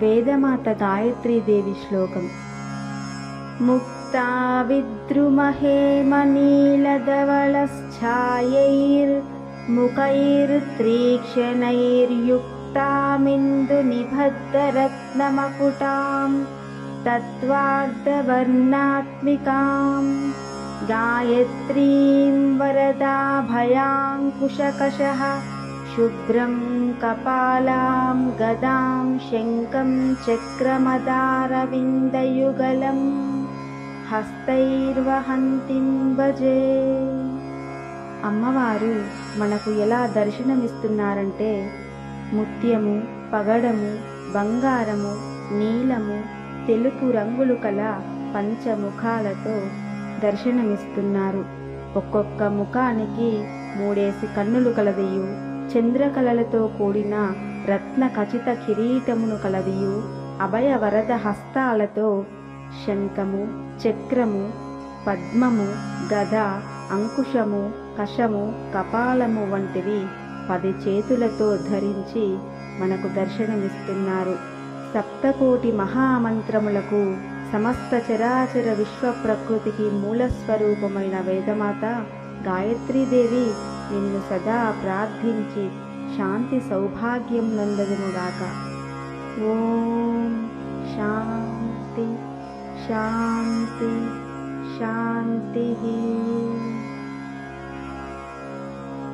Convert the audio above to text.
వేదమాత గాయత్రీదేవి శ్లోకం. ముక్తా విద్రుమహేమనీలధవళశ్చాయైర్ముఖైర్త్రీక్షణైర్యుక్తామిందునిబద్ధరత్నమకుటాం తత్వార్ధవర్ణాత్మికాం గాయత్రీం వరదాభయాంకుశకషః శుభ్రం కపాలాం గదాం శంఖం చక్రమదారవిందయుగలం హస్తైర్వహంతిం భజే. అమ్మవారు మనకు ఎలా దర్శనమిస్తున్నారంటే ముత్యము, పగడము, బంగారము, నీలము, తెలుపు రంగులు కల పంచముఖాలతో దర్శనమిస్తున్నారు. ఒక్కొక్క ముఖానికి 3 కన్నులు కలదియు, చంద్రకళలతో కూడిన రత్న ఖచిత కిరీటమును కలదియు, అభయ వరద హస్తాలతో శంఖము, చక్రము, పద్మము, గద, అంకుశము, కషము, కపాలము వంటివి 10 చేతులతో ధరించి మనకు దర్శనమిస్తున్నారు. సప్తకోటి మహామంత్రములకు, సమస్త చరాచర విశ్వ ప్రకృతికి మూలస్వరూపమైన వేదమాత గాయత్రీదేవి నిన్ను సదా ప్రార్థించి శాంతి సౌభాగ్యం నందదునుగాక. ఓం శాంతి శాంతి శాంతి.